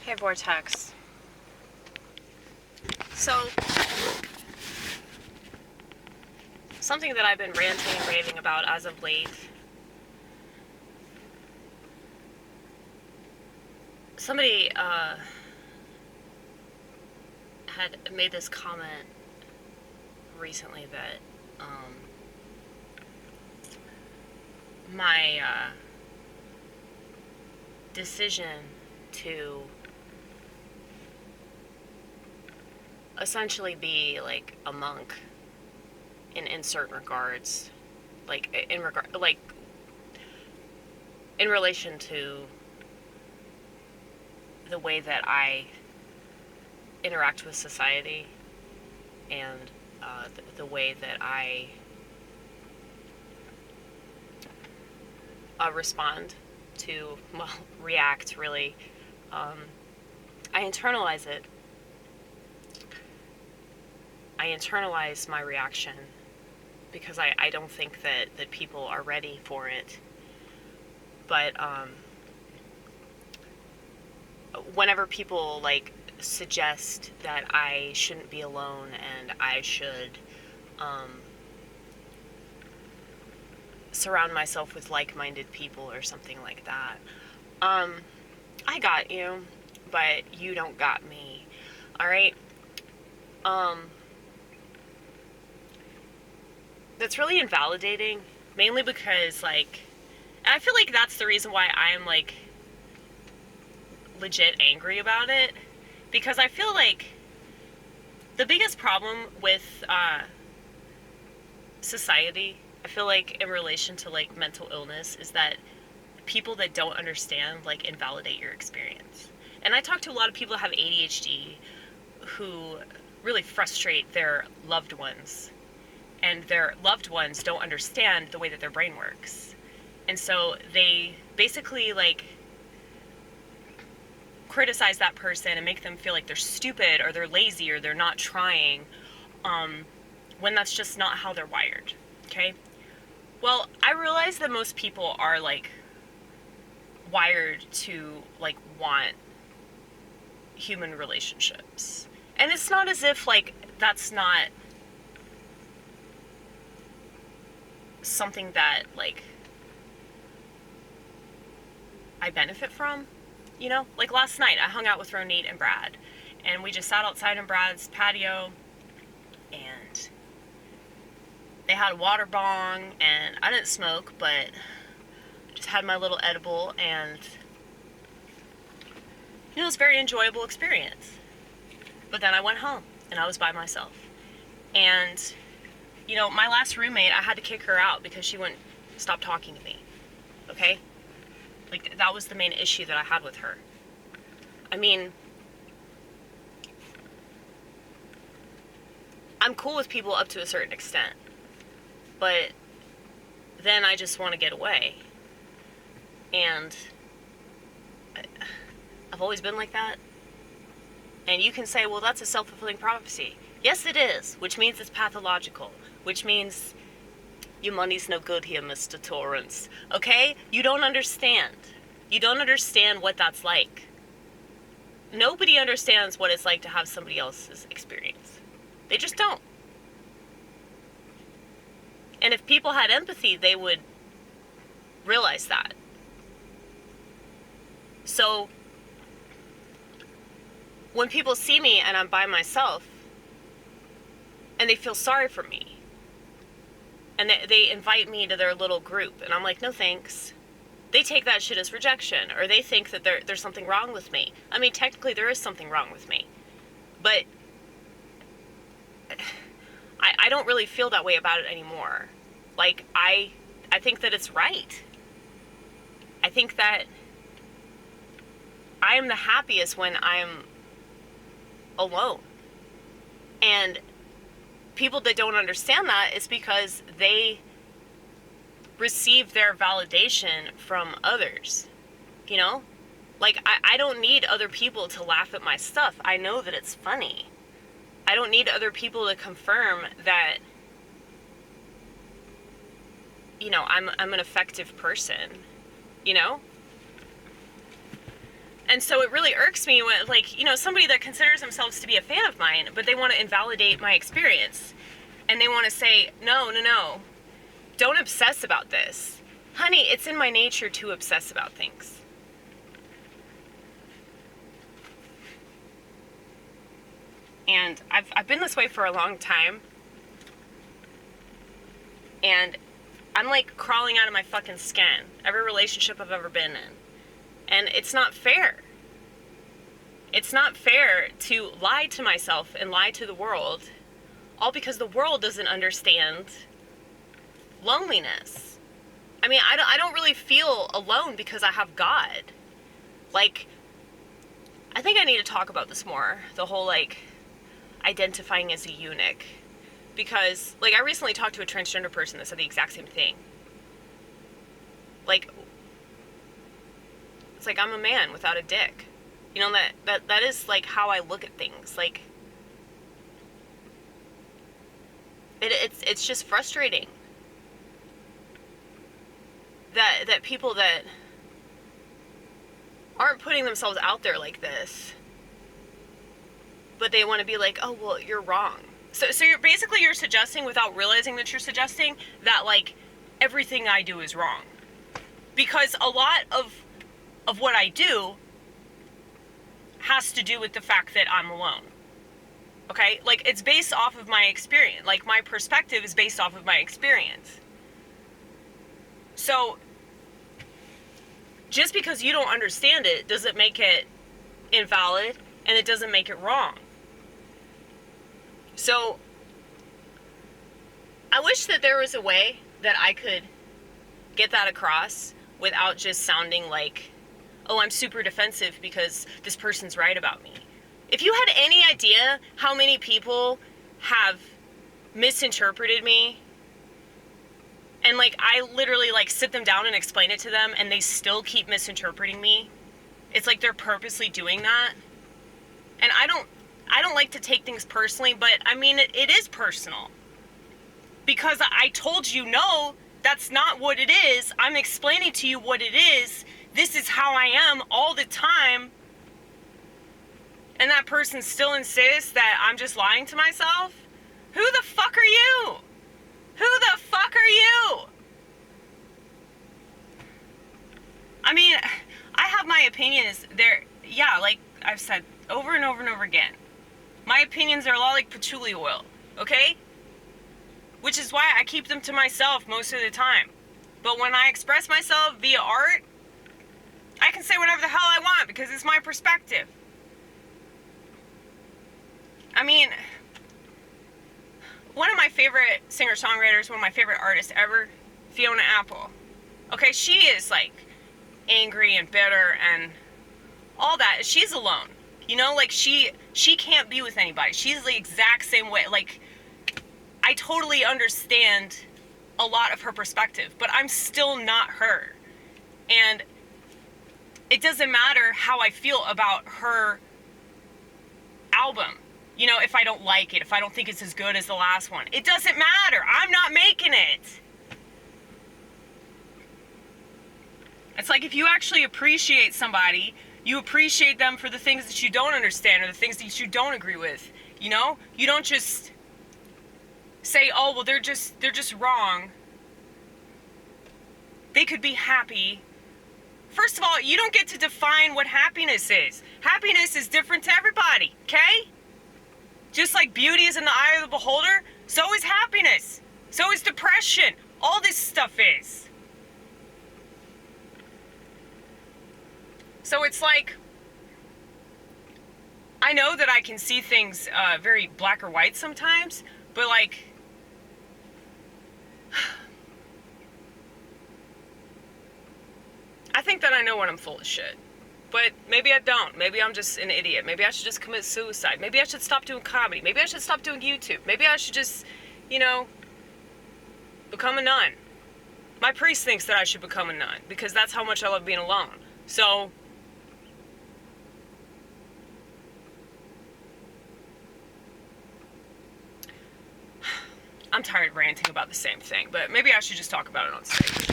Hey, Vortex. So, something that I've been ranting and raving about as of late. Somebody had made this comment recently that my decision to essentially be like a monk in certain regards, in relation to the way that I interact with society and the way that I respond to, react really. I internalize it. I internalize my reaction because I don't think that people are ready for it. But whenever people suggest that I shouldn't be alone and I should surround myself with like-minded people or something like that, I got you, but you don't got me. All right. That's really invalidating, mainly because I feel like that's the reason why I'm legit angry about it, because I feel like the biggest problem with society, I feel like in relation to mental illness, is that people that don't understand invalidate your experience. And I talk to a lot of people that have ADHD who really frustrate their loved ones, and their loved ones don't understand the way that their brain works. And so they basically criticize that person and make them feel like they're stupid or they're lazy or they're not trying, when that's just not how they're wired. Okay? Well, I realize that most people are wired to want human relationships. And it's not as if that's not something that I benefit from, last night I hung out with Ronit and Brad, and we just sat outside in Brad's patio, and they had a water bong, and I didn't smoke, but just had my little edible, and it was a very enjoyable experience. But then I went home and I was by myself, and my last roommate, I had to kick her out because she wouldn't stop talking to me. Okay? That was the main issue that I had with her. I mean, I'm cool with people up to a certain extent, but then I just want to get away. And I've always been like that. And you can say, well, that's a self-fulfilling prophecy. Yes, it is, which means it's pathological, which means your money's no good here, Mr. Torrance. Okay? You don't understand. You don't understand what that's like. Nobody understands what it's like to have somebody else's experience. They just don't. And if people had empathy, they would realize that. So, when people see me and I'm by myself, and they feel sorry for me, and they invite me to their little group, and I'm like, no thanks. They take that shit as rejection, or they think that there's something wrong with me. I mean, technically there is something wrong with me, but I don't really feel that way about it anymore. I think that it's right. I think that I am the happiest when I'm alone. And people that don't understand that is because they receive their validation from others. I don't need other people to laugh at my stuff. I know that it's funny. I don't need other people to confirm that I'm an effective person. And so it really irks me when, like, somebody that considers themselves to be a fan of mine, but they want to invalidate my experience. And they want to say, no, don't obsess about this. Honey, it's in my nature to obsess about things. And I've been this way for a long time. And I'm like crawling out of my fucking skin. Every relationship I've ever been in. And it's not fair. It's not fair to lie to myself and lie to the world, all because the world doesn't understand loneliness. I mean, I don't really feel alone because I have God. Like, I think I need to talk about this more. The whole, like, identifying as a eunuch. Because, like, I recently talked to a transgender person that said the exact same thing. Like, it's like I'm a man without a dick. That is, like, how I look at things. Like, it's just frustrating. That people that aren't putting themselves out there like this, but they want to be like, oh, well, you're wrong. So you're suggesting, without realizing that you're suggesting, that, like, everything I do is wrong. Because a lot of what I do has to do with the fact that I'm alone. Okay? Like, it's based off of my experience. Like, my perspective is based off of my experience. So, just because you don't understand it doesn't make it invalid, and it doesn't make it wrong. So, I wish that there was a way that I could get that across without just sounding like, oh, I'm super defensive because this person's right about me. If you had any idea how many people have misinterpreted me, and, like, I literally, like, sit them down and explain it to them, and they still keep misinterpreting me. It's like they're purposely doing that. And I don't like to take things personally, but, I mean, it is personal. Because I told you, no, that's not what it is. I'm explaining to you what it is. This is how I am all the time. And that person still insists that I'm just lying to myself? Who the fuck are you? Who the fuck are you? I mean, I have my opinions. Like I've said over and over and over again. My opinions are a lot like patchouli oil, okay? Which is why I keep them to myself most of the time. But when I express myself via art, I can say whatever the hell I want because it's my perspective. I mean, one of my favorite singer-songwriters, one of my favorite artists ever, Fiona Apple. Okay, she is, like, angry and bitter and all that. She's alone. Like, she can't be with anybody. She's the exact same way. Like, I totally understand a lot of her perspective, but I'm still not her. And it doesn't matter how I feel about her album. If I don't like it, if I don't think it's as good as the last one. It doesn't matter. I'm not making it. It's like if you actually appreciate somebody, you appreciate them for the things that you don't understand or the things that you don't agree with. You don't just say, oh, well, they're just wrong. They could be happy. First of all, you don't get to define what happiness is. Happiness is different to everybody, okay? Just like beauty is in the eye of the beholder, so is happiness. So is depression. All this stuff is. So it's like, I know that I can see things very black or white sometimes, but, like, I think that I know when I'm full of shit. But maybe I don't. Maybe I'm just an idiot. Maybe I should just commit suicide. Maybe I should stop doing comedy. Maybe I should stop doing YouTube. Maybe I should just, become a nun. My priest thinks that I should become a nun because that's how much I love being alone. So, I'm tired of ranting about the same thing, but maybe I should just talk about it on stage.